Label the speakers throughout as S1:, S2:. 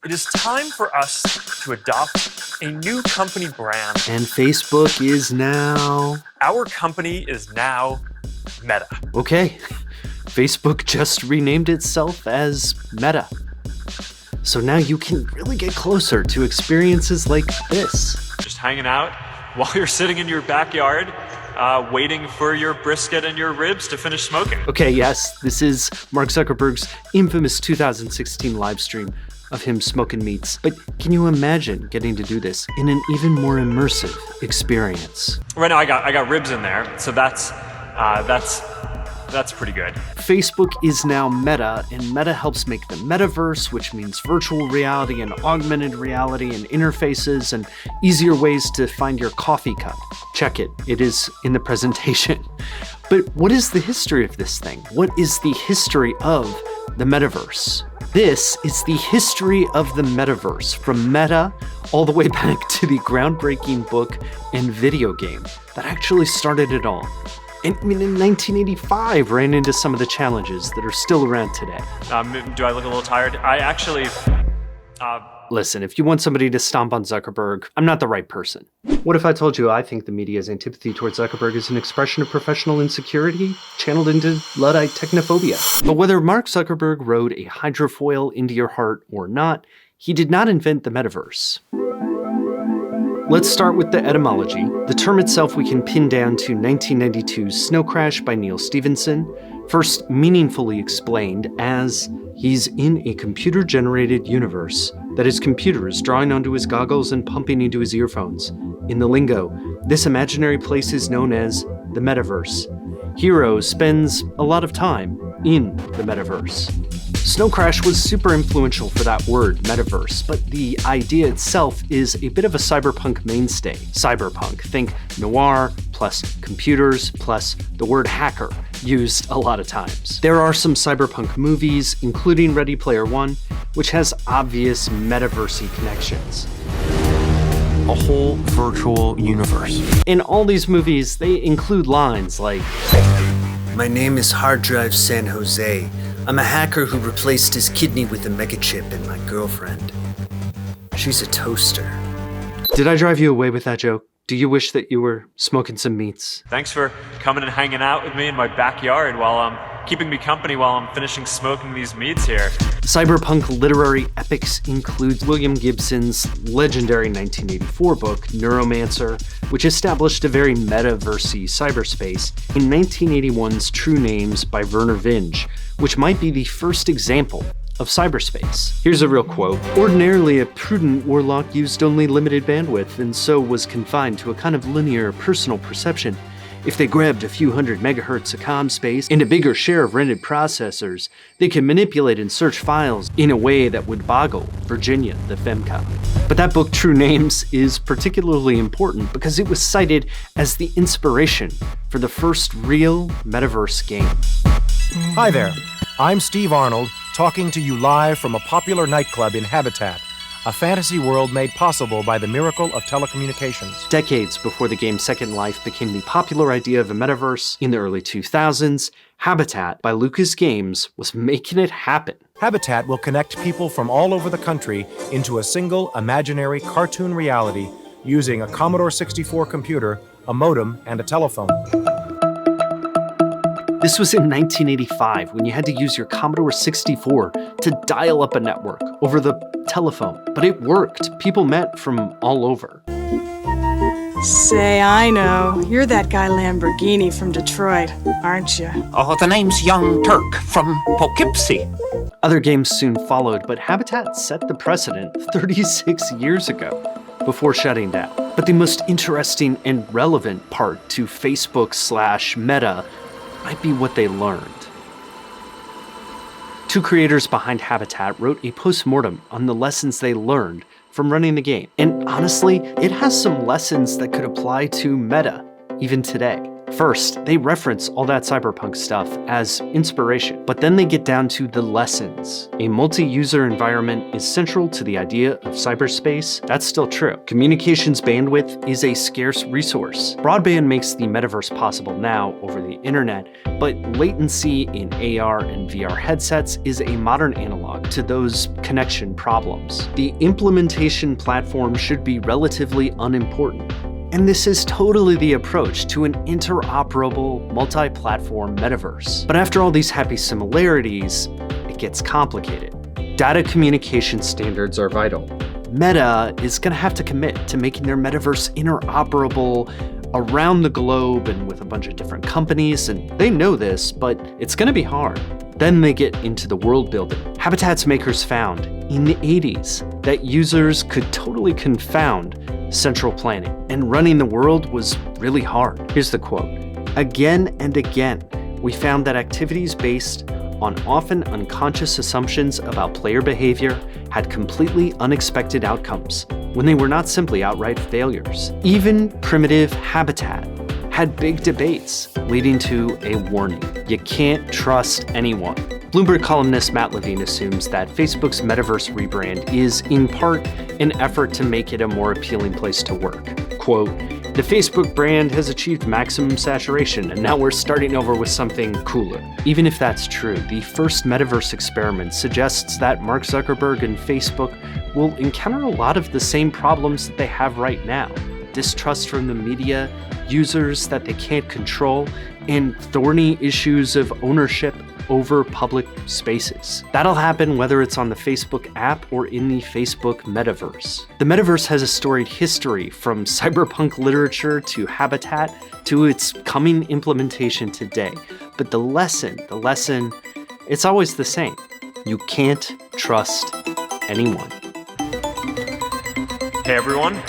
S1: It is time for us to adopt a new company brand.
S2: And Facebook is now...
S1: Our company is now Meta.
S2: Okay, Facebook just renamed itself as Meta. So now you can really get closer to experiences like this.
S1: Just hanging out while you're sitting in your backyard, waiting for your brisket and your ribs to finish smoking.
S2: Okay, yes, this is Mark Zuckerberg's infamous 2016 live stream of him smoking meats. But can you imagine getting to do this in an even more immersive experience?
S1: Right now I got ribs in there, so that's pretty good.
S2: Facebook is now Meta, and Meta helps make the Metaverse, which means virtual reality and augmented reality and interfaces and easier ways to find your coffee cup. Check it, it is in the presentation. But what is the history of this thing? What is the history of the Metaverse? This is the history of the Metaverse, from Meta all the way back to the groundbreaking book and video game that actually started it all. And in 1985 ran into some of the challenges that are still around today.
S1: Do I look a little tired? I actually...
S2: Listen, if you want somebody to stomp on Zuckerberg, I'm not the right person. What if I told you I think the media's antipathy towards Zuckerberg is an expression of professional insecurity channeled into Luddite technophobia? But whether Mark Zuckerberg rode a hydrofoil into your heart or not, he did not invent the metaverse. Let's start with the etymology. The term itself we can pin down to 1992's Snow Crash by Neil Stephenson, first meaningfully explained as he's in a computer-generated universe that his computer is drawing onto his goggles and pumping into his earphones. In the lingo, this imaginary place is known as the Metaverse. Hero spends a lot of time in the Metaverse. Snow Crash was super influential for that word, metaverse, but the idea itself is a bit of a cyberpunk mainstay. Cyberpunk, think noir, plus computers, plus the word hacker, used a lot of times. There are some cyberpunk movies, including Ready Player One, which has obvious metaversey connections.
S3: A whole virtual universe.
S2: In all these movies, they include lines like,
S4: "My name is Hard Drive San Jose. I'm a hacker who replaced his kidney with a megachip and my girlfriend. She's a toaster."
S2: Did I drive you away with that joke? Do you wish that you were smoking some meats?
S1: Thanks for coming and hanging out with me in my backyard while I'm keeping me company while I'm finishing smoking these meats here.
S2: Cyberpunk literary epics include William Gibson's legendary 1984 book, Neuromancer, which established a very metaversy cyberspace, in 1981's True Names by Werner Vinge, which might be the first example of cyberspace. Here's a real quote. "Ordinarily, a prudent warlock used only limited bandwidth, and so was confined to a kind of linear personal perception. If they grabbed a few hundred megahertz of comm space and a bigger share of rented processors, they could manipulate and search files in a way that would boggle Virginia, the femcop." But that book, True Names, is particularly important because it was cited as the inspiration for the first real metaverse game.
S5: Hi there, I'm Steve Arnold, talking to you live from a popular nightclub in Habitat, a fantasy world made possible by the miracle of telecommunications.
S2: Decades before the game Second Life became the popular idea of a metaverse in the early 2000s, Habitat by Lucas Games was making it happen.
S5: Habitat will connect people from all over the country into a single imaginary cartoon reality using a Commodore 64 computer, a modem, and a telephone.
S2: This was in 1985 when you had to use your Commodore 64 to dial up a network over the telephone. But it worked. People met from all over.
S6: Say, I know. You're that guy Lamborghini from Detroit, aren't you?
S3: Oh, the name's Young Turk from Poughkeepsie.
S2: Other games soon followed, but Habitat set the precedent 36 years ago before shutting down. But the most interesting and relevant part to Facebook/Meta might be what they learned. Two creators behind Habitat wrote a post-mortem on the lessons they learned from running the game. And honestly, it has some lessons that could apply to Meta even today. First, they reference all that cyberpunk stuff as inspiration, but then they get down to the lessons. A multi-user environment is central to the idea of cyberspace. That's still true. Communications bandwidth is a scarce resource. Broadband makes the metaverse possible now over the internet, but latency in AR and VR headsets is a modern analog to those connection problems. The implementation platform should be relatively unimportant. And this is totally the approach to an interoperable, multi-platform metaverse. But after all these happy similarities, it gets complicated. Data communication standards are vital. Meta is going to have to commit to making their metaverse interoperable around the globe and with a bunch of different companies, and they know this, but it's going to be hard. Then they get into the world building. Habitat's makers found in the 80s that users could totally confound central planning, and running the world was really hard. Here's the quote. Again and again, we found that activities based on often unconscious assumptions about player behavior had completely unexpected outcomes when they were not simply outright failures. Even primitive Habitat had big debates, leading to a warning. You can't trust anyone. Bloomberg columnist Matt Levine assumes that Facebook's metaverse rebrand is, in part, an effort to make it a more appealing place to work. Quote, the Facebook brand has achieved maximum saturation, and now we're starting over with something cooler. Even if that's true, the first metaverse experiment suggests that Mark Zuckerberg and Facebook will encounter a lot of the same problems that they have right now. Distrust from the media, users that they can't control, and thorny issues of ownership over public spaces. That'll happen whether it's on the Facebook app or in the Facebook metaverse. The metaverse has a storied history, from cyberpunk literature to Habitat to its coming implementation today. But the lesson, it's always the same. You can't trust anyone.
S1: Hey everyone.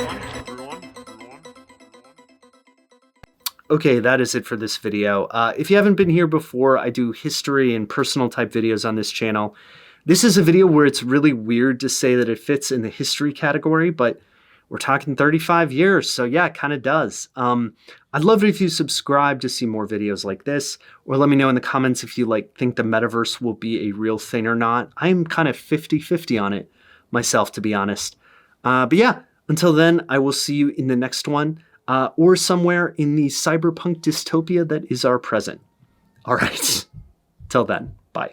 S2: Okay, that is it for this video. If you haven't been here before, I do history and personal type videos on this channel. This is a video where it's really weird to say that it fits in the history category, but we're talking 35 years, so yeah, it kind of does. I'd love it if you subscribe to see more videos like this, or let me know in the comments if you think the metaverse will be a real thing or not. I'm kind of 50-50 on it myself, to be honest. But yeah, until then, I will see you in the next one. Or somewhere in the cyberpunk dystopia that is our present. All right. Till then, bye.